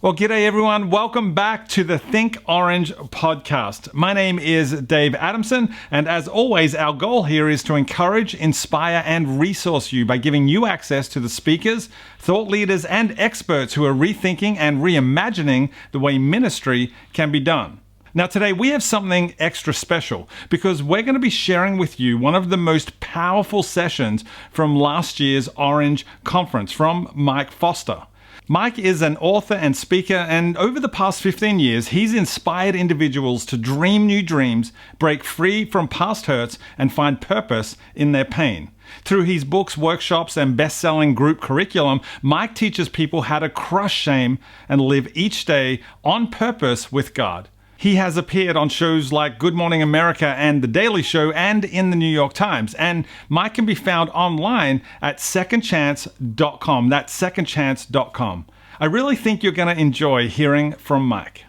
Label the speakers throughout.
Speaker 1: Well, g'day everyone. Welcome back to the Think Orange podcast. My name is Dave Adamson, and as always, our goal here is to encourage, inspire, and resource you by giving you access to the speakers, thought leaders, and experts who are rethinking and reimagining the way ministry can be done. Now today we have something extra special because we're going to be sharing with you one of the most powerful sessions from last year's Orange Conference from Mike Foster. Mike is an author and speaker, and over the past 15 years, he's inspired individuals to dream new dreams, break free from past hurts, and find purpose in their pain. Through his books, workshops, and best-selling group curriculum, Mike teaches people how to crush shame and live each day on purpose with God. He has appeared on shows like Good Morning America and The Daily Show and in the New York Times. And Mike can be found online at secondchance.com. That's secondchance.com. I really think you're going to enjoy hearing from Mike.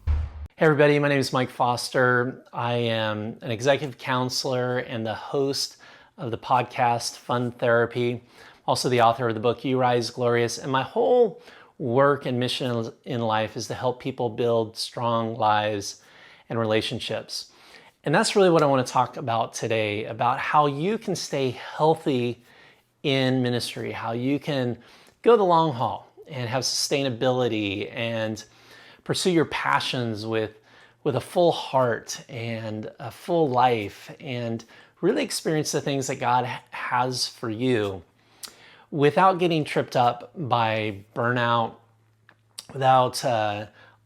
Speaker 2: Hey everybody, my name is Mike Foster. I am an executive counselor and the host of the podcast Fun Therapy. Also the author of the book You Rise Glorious. And my whole work and mission in life is to help people build strong lives and relationships. And that's really what I want to talk about today, about how you can stay healthy in ministry, how you can go the long haul and have sustainability and pursue your passions with a full heart and a full life and really experience the things that God has for you, without getting tripped up by burnout, without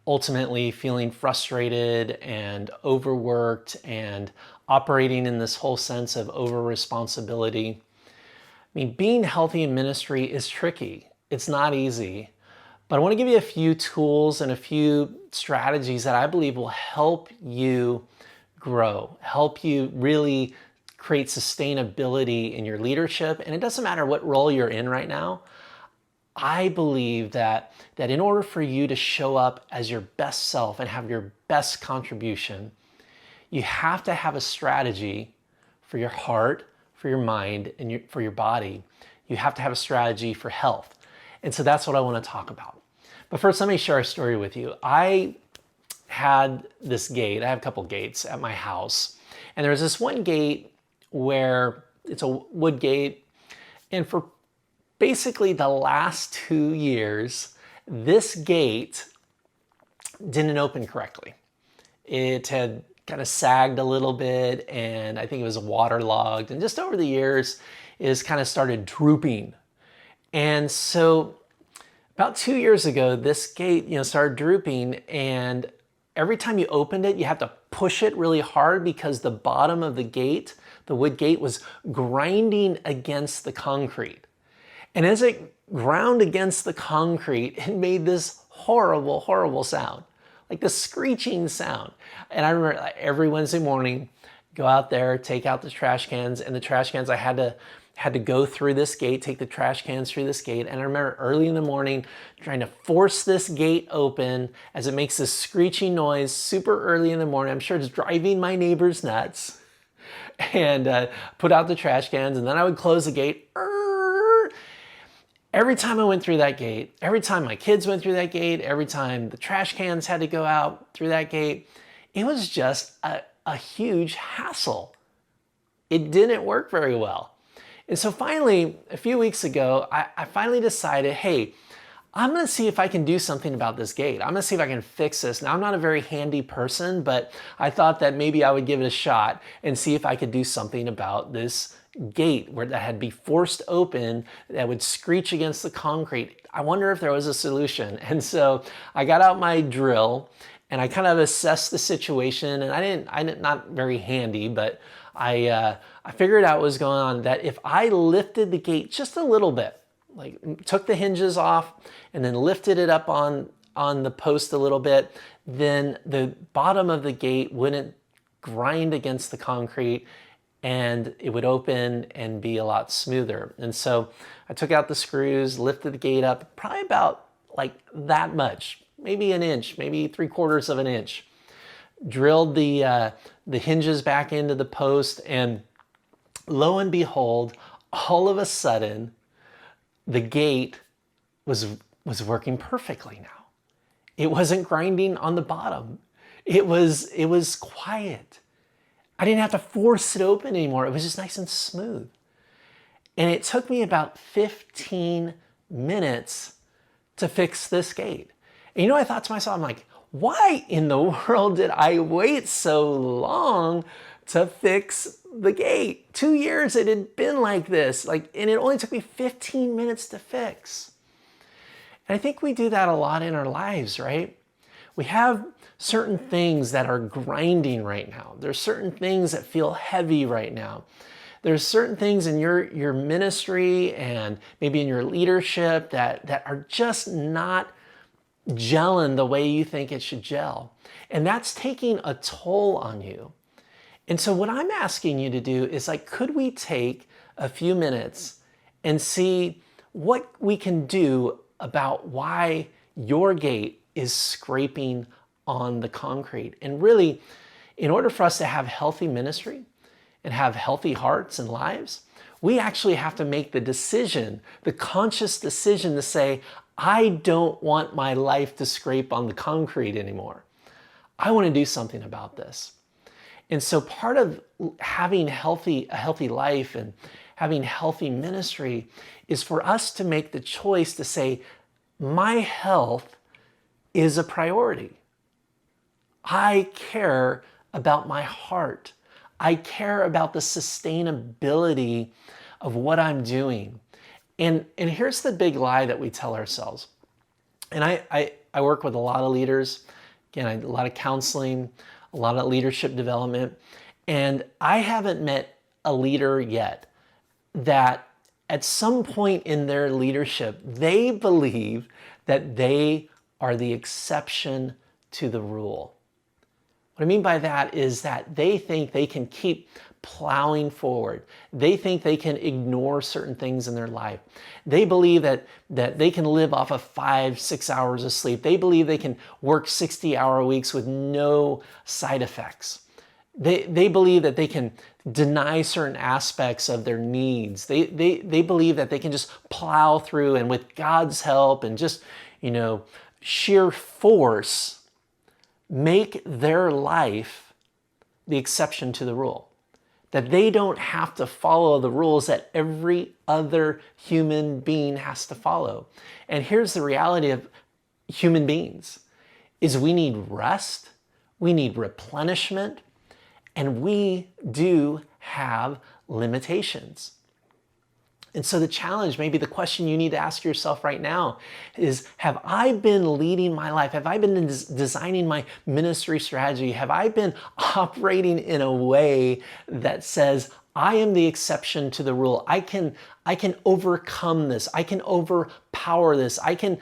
Speaker 2: ultimately feeling frustrated and overworked and operating in this whole sense of over-responsibility. I mean, being healthy in ministry is tricky. It's not easy. But I want to give you a few tools and a few strategies that I believe will help you grow, help you really create sustainability in your leadership. And it doesn't matter what role you're in right now. I believe that in order for you to show up as your best self and have your best contribution, you have to have a strategy for your heart, for your mind, and for your body. You have to have a strategy for health. And so that's what I want to talk about. But first, let me share a story with you. I had this gate. I have a couple gates at my house. And there's this one gate where it's a wood gate, and for basically the last 2 years, this gate didn't open correctly. It had kind of sagged a little bit, and I think it was waterlogged, and just over the years, it has kind of started drooping. And so about 2 years ago, this gate, started drooping, and every time you opened it, you have to push it really hard because the bottom of the gate, the wood gate, was grinding against the concrete. And as it ground against the concrete, it made this horrible, horrible sound, like this screeching sound. And I remember every Wednesday morning, go out there, take out the trash cans, and the trash cans, I had to go through this gate, take the trash cans through this gate. And I remember early in the morning trying to force this gate open as it makes this screeching noise super early in the morning. I'm sure it's driving my neighbors nuts. And put out the trash cans, and then I would close the gate. Every time I went through that gate, every time my kids went through that gate, every time the trash cans had to go out through that gate, it was just a huge hassle. It didn't work very well. And so finally, a few weeks ago, I finally decided, hey, I'm going to see if I can do something about this gate. I'm going to see if I can fix this. Now, I'm not a very handy person, but I thought that maybe I would give it a shot and see if I could do something about this gate that had to be forced open, that would screech against the concrete. I wonder if there was a solution. And so I got out my drill and I kind of assessed the situation, and I didn't not very handy, but I figured out what was going on, that if I lifted the gate just a little bit, like took the hinges off and then lifted it up on the post a little bit, then the bottom of the gate wouldn't grind against the concrete and it would open and be a lot smoother. And so I took out the screws, lifted the gate up probably about like that much, maybe an inch, maybe 3/4 of an inch, drilled the hinges back into the post, and lo and behold, all of a sudden, the gate was working perfectly now. It wasn't grinding on the bottom. It was quiet. I didn't have to force it open anymore. It was just nice and smooth. And it took me about 15 minutes to fix this gate. And you know, I thought to myself, I'm like, why in the world did I wait so long to fix the gate? 2 years it had been like this, and it only took me 15 minutes to fix. And I think we do that a lot in our lives, right? We have certain things that are grinding right now. There's certain things that feel heavy right now. There's certain things in your ministry and maybe in your leadership that are just not gelling the way you think it should gel. And that's taking a toll on you. And so what I'm asking you to do is could we take a few minutes and see what we can do about why your gate is scraping on the concrete? And really, in order for us to have healthy ministry and have healthy hearts and lives, we actually have to make the decision, the conscious decision to say, I don't want my life to scrape on the concrete anymore. I want to do something about this. And so part of having a healthy life and having healthy ministry is for us to make the choice to say, my health is a priority. I care about my heart. I care about the sustainability of what I'm doing. And here's the big lie that we tell ourselves. And I work with a lot of leaders. Again, a lot of counseling, a lot of leadership development. And I haven't met a leader yet that at some point in their leadership, they believe that they are the exception to the rule. What I mean by that is that they think they can keep plowing forward. They think they can ignore certain things in their life. They believe that they can live off of 5-6 hours of sleep. They believe they can work 60-hour weeks with no side effects. They believe that they can deny certain aspects of their needs. They believe that they can just plow through and with God's help and just, sheer force, make their life the exception to the rule. That they don't have to follow the rules that every other human being has to follow. And here's the reality of human beings, is we need rest, we need replenishment, and we do have limitations. And so the challenge, maybe the question you need to ask yourself right now is, have I been leading my life? Have I been designing my ministry strategy? Have I been operating in a way that says, I am the exception to the rule. I can overcome this. I can overpower this. I can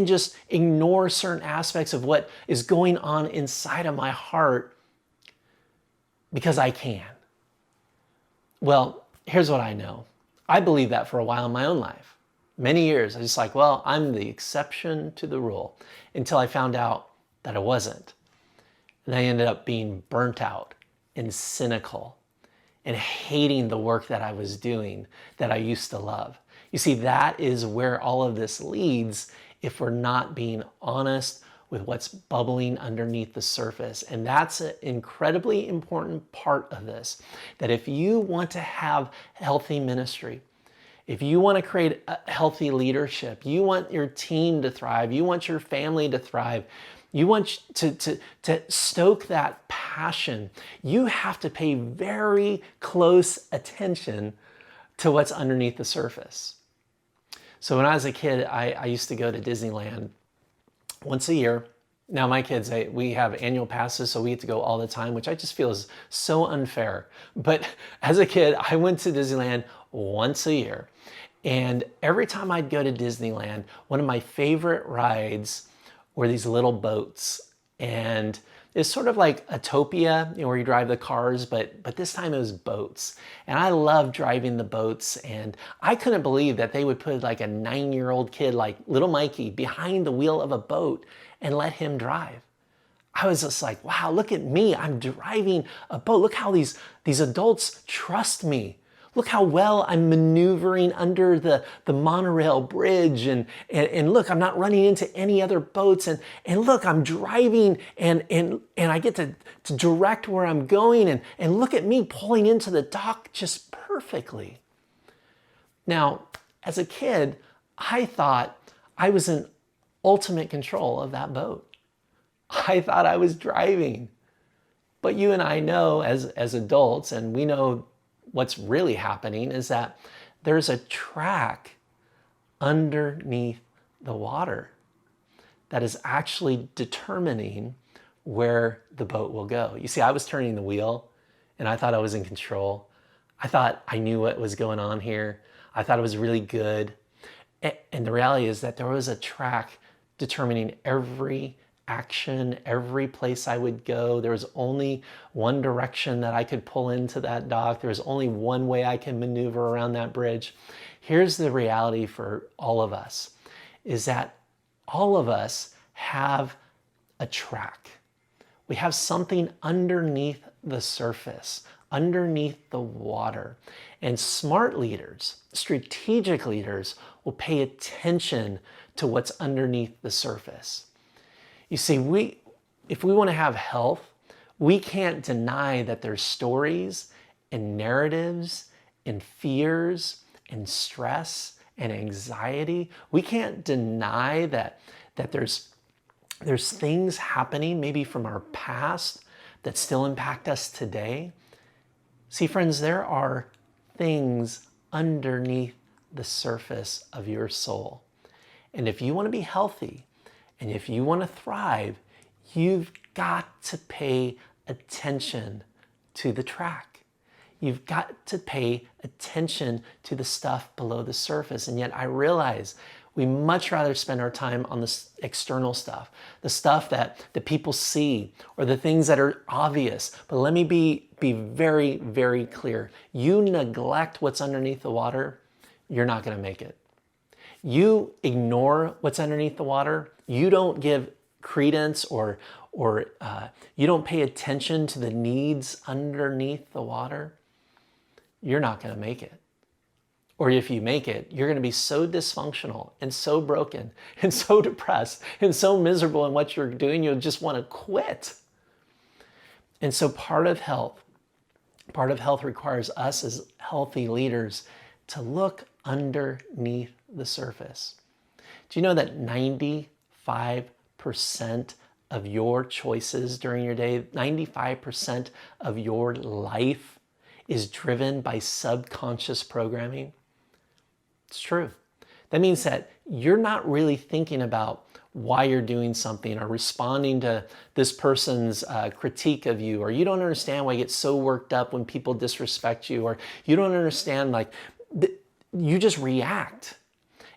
Speaker 2: just ignore certain aspects of what is going on inside of my heart because I can. Well, here's what I know. I believed that for a while in my own life. Many years, I was just I'm the exception to the rule, until I found out that I wasn't. And I ended up being burnt out and cynical and hating the work that I was doing that I used to love. You see, that is where all of this leads if we're not being honest with what's bubbling underneath the surface. And that's an incredibly important part of this, that if you want to have healthy ministry, if you want to create a healthy leadership, you want your team to thrive, you want your family to thrive, you want to stoke that passion, you have to pay very close attention to what's underneath the surface. So when I was a kid, I used to go to Disneyland once a year. Now my kids, we have annual passes, so we get to go all the time, which I just feel is so unfair. But as a kid, I went to Disneyland once a year. And every time I'd go to Disneyland, one of my favorite rides were these little boats. And it's sort of like Autopia, where you drive the cars, but this time it was boats. And I loved driving the boats, and I couldn't believe that they would put a 9-year-old kid like little Mikey behind the wheel of a boat and let him drive. I was just wow, look at me, I'm driving a boat. Look how these adults trust me. Look how well I'm maneuvering under the monorail bridge. And look, I'm not running into any other boats. And look, I'm driving and I get to direct where I'm going. And look at me pulling into the dock just perfectly. Now, as a kid, I thought I was in ultimate control of that boat. I thought I was driving. But you and I know as adults, and we know what's really happening, is that there's a track underneath the water that is actually determining where the boat will go. You see, I was turning the wheel and I thought I was in control. I thought I knew what was going on here. I thought it was really good. And the reality is that there was a track determining every action, every place I would go. There was only one direction that I could pull into that dock. There was only one way I can maneuver around that bridge. Here's the reality for all of us, is that all of us have a track. We have something underneath the surface, underneath the water. And smart leaders, strategic leaders, will pay attention to what's underneath the surface. You see, if we want to have health, we can't deny that there's stories and narratives and fears and stress and anxiety. We can't deny that there's things happening maybe from our past that still impact us today. See, friends, there are things underneath the surface of your soul. And if you want to be healthy, and if you want to thrive, you've got to pay attention to the track. You've got to pay attention to the stuff below the surface. And yet I realize we much rather spend our time on the external stuff, the stuff that the people see, or the things that are obvious. But let me be very, very clear. You neglect what's underneath the water, you're not going to make it. You ignore what's underneath the water, you don't give credence or you don't pay attention to the needs underneath the water, you're not going to make it. Or if you make it, you're going to be so dysfunctional and so broken and so depressed and so miserable in what you're doing, you'll just want to quit. And so part of health requires us as healthy leaders to look underneath the surface. Do you know that 95% of your choices during your day, 95% of your life is driven by subconscious programming? It's true. That means that you're not really thinking about why you're doing something or responding to this person's critique of you, or you don't understand why you get so worked up when people disrespect you, or you don't understand, you just react.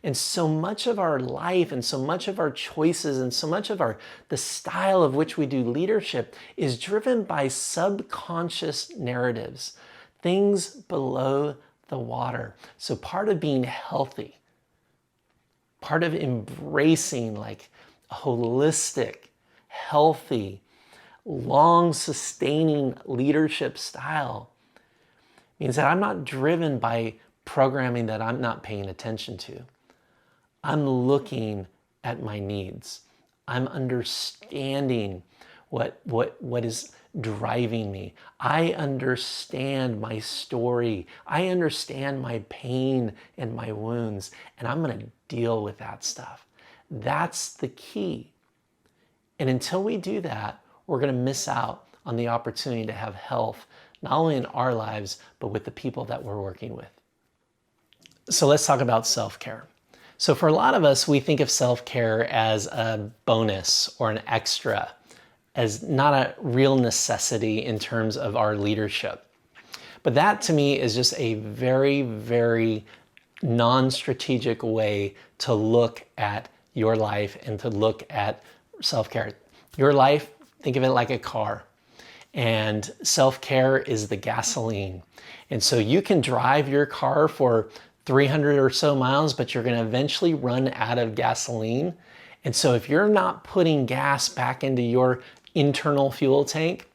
Speaker 2: And so much of our life and so much of our choices and so much of the style of which we do leadership is driven by subconscious narratives, things below the water. So part of being healthy, part of embracing a holistic, healthy, long-sustaining leadership style means that I'm not driven by programming that I'm not paying attention to. I'm looking at my needs. I'm understanding what is driving me. I understand my story. I understand my pain and my wounds, and I'm going to deal with that stuff. That's the key. And until we do that, we're going to miss out on the opportunity to have health, not only in our lives, but with the people that we're working with. So let's talk about self-care. So for a lot of us, we think of self-care as a bonus or an extra, as not a real necessity in terms of our leadership. But that to me is just a very, very non-strategic way to look at your life and to look at self-care. Your life, think of it like a car. And self-care is the gasoline. And so you can drive your car for 300 or so miles, but you're going to eventually run out of gasoline. And so if you're not putting gas back into your internal fuel tank,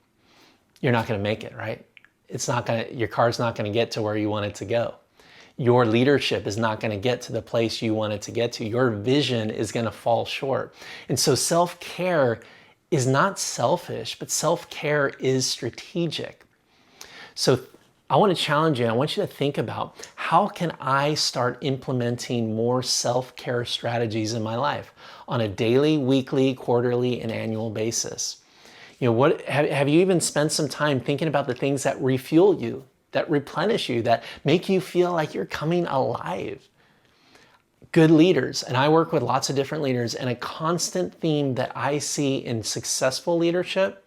Speaker 2: you're not going to make it, right? your car's not gonna get to where you want it to go. Your leadership is not gonna get to the place you want it to get to. Your vision is gonna fall short. And so self-care is not selfish, but self-care is strategic. So I want to challenge you. I want you to think about, how can I start implementing more self-care strategies in my life on a daily, weekly, quarterly, and annual basis? What have you even spent some time thinking about the things that refuel you, that replenish you, that make you feel like you're coming alive? Good leaders, and I work with lots of different leaders, and a constant theme that I see in successful leadership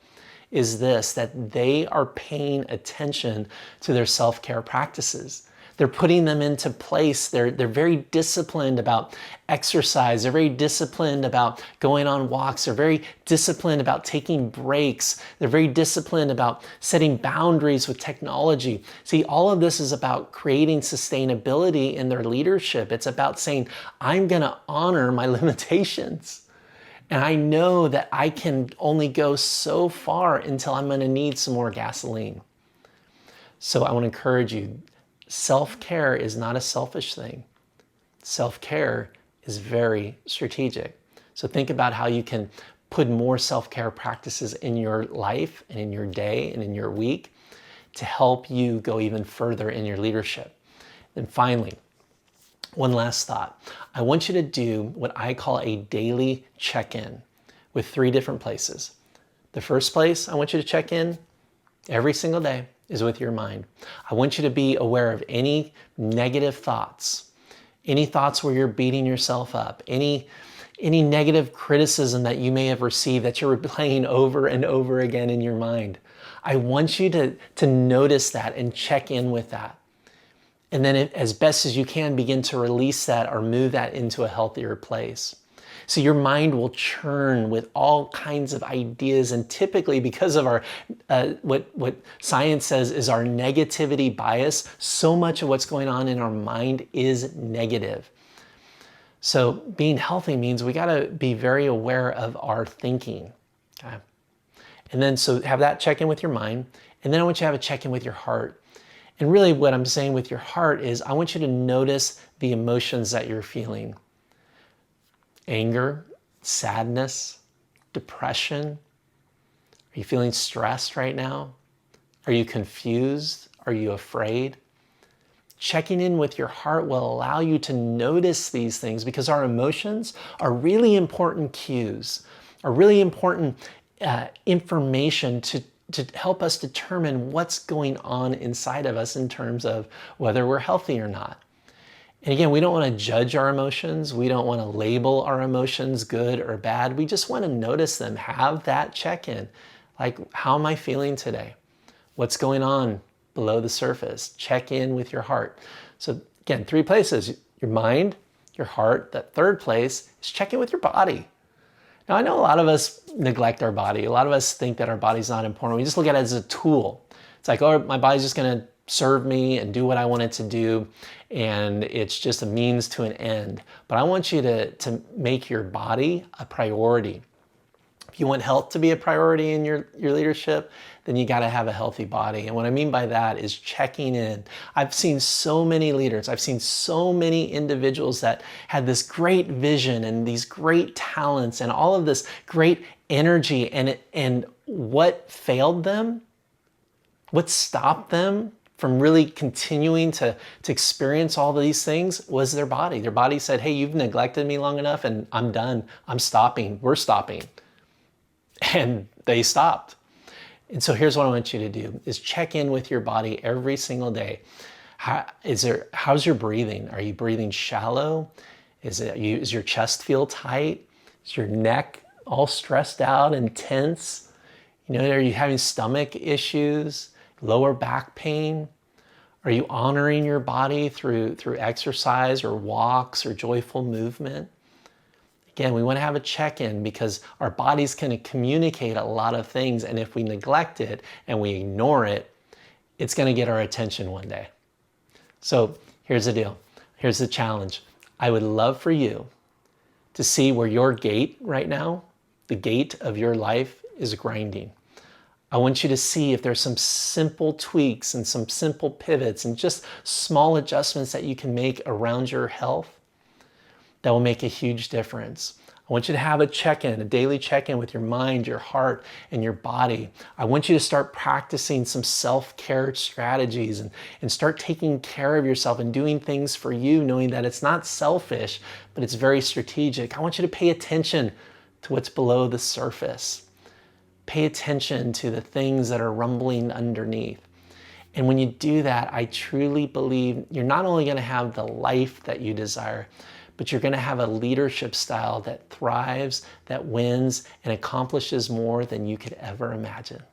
Speaker 2: is this, that they are paying attention to their self-care practices. They're putting them into place. They're very disciplined about exercise. They're very disciplined about going on walks. They're very disciplined about taking breaks. They're very disciplined about setting boundaries with technology. See, all of this is about creating sustainability in their leadership. It's about saying, I'm gonna honor my limitations. And I know that I can only go so far until I'm gonna need some more gasoline. So I wanna encourage you, self-care is not a selfish thing. Self-care is very strategic. So think about how you can put more self-care practices in your life and in your day and in your week to help you go even further in your leadership. And finally, one last thought. I want you to do what I call a daily check-in with 3 different places. The first place I want you to check in every single day is with your mind. I want you to be aware of any negative thoughts, any thoughts where you're beating yourself up, any negative criticism that you may have received that you're replaying over and over again in your mind. I want you to notice that and check in with that. And then as best as you can, begin to release that or move that into a healthier place. So your mind will churn with all kinds of ideas, and typically because of our what science says is our negativity bias, so much of what's going on in our mind is negative. So being healthy means we gotta be very aware of our thinking, okay? And then so have that check in with your mind, and then I want you to have a check in with your heart. And really what I'm saying with your heart is I want you to notice the emotions that you're feeling. Anger, sadness, depression. Are you feeling stressed right now? Are you confused? Are you afraid? Checking in with your heart will allow you to notice these things, because our emotions are really important cues, are really important information to help us determine what's going on inside of us in terms of whether we're healthy or not. And again, we don't want to judge our emotions. We don't want to label our emotions good or bad. We just want to notice them. Have that check-in. Like, how am I feeling today? What's going on below the surface? Check in with your heart. So again, 3 places: your mind, your heart. That third place is check in with your body. Now, I know a lot of us neglect our body. A lot of us think that our body's not important. We just look at it as a tool. It's like, oh, my body's just gonna serve me and do what I want it to do, and it's just a means to an end. But I want you to make your body a priority. If you want health to be a priority in your leadership, then you gotta have a healthy body. And what I mean by that is checking in. I've seen so many leaders, I've seen so many individuals that had this great vision and these great talents and all of this great energy, and what failed them, what stopped them from really continuing to experience all of these things was their body. Their body said, hey, you've neglected me long enough and I'm done. I'm stopping. We're stopping. And they stopped. And so here's what I want you to do is check in with your body every single day. How's your breathing? Are you breathing shallow? Is your chest feel tight? Is your neck all stressed out and tense? Are you having stomach issues, lower back pain? Are you honoring your body through exercise or walks or joyful movement? Again, we want to have a check-in because our body's going to communicate a lot of things, and if we neglect it and we ignore it, it's going to get our attention one day. So here's the deal. Here's the challenge. I would love for you to see where your gate right now, the gate of your life, is grinding. I want you to see if there's some simple tweaks and some simple pivots and just small adjustments that you can make around your health that will make a huge difference. I want you to have a check-in, a daily check-in with your mind, your heart, and your body. I want you to start practicing some self-care strategies and start taking care of yourself and doing things for you, knowing that it's not selfish, but it's very strategic. I want you to pay attention to what's below the surface. Pay attention to the things that are rumbling underneath. And when you do that, I truly believe you're not only going to have the life that you desire, but you're going to have a leadership style that thrives, that wins, and accomplishes more than you could ever imagine.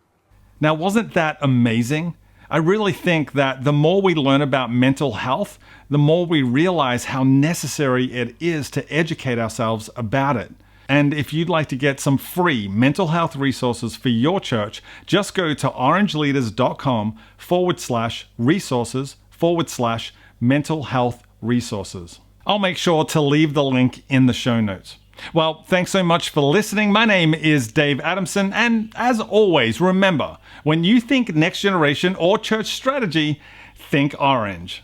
Speaker 1: Now, wasn't that amazing? I really think that the more we learn about mental health, the more we realize how necessary it is to educate ourselves about it. And if you'd like to get some free mental health resources for your church, just go to orangeleaders.com/resources/mental health resources. I'll make sure to leave the link in the show notes. Well, thanks so much for listening. My name is Dave Adamson, and as always, remember, when you think next generation or church strategy, think orange.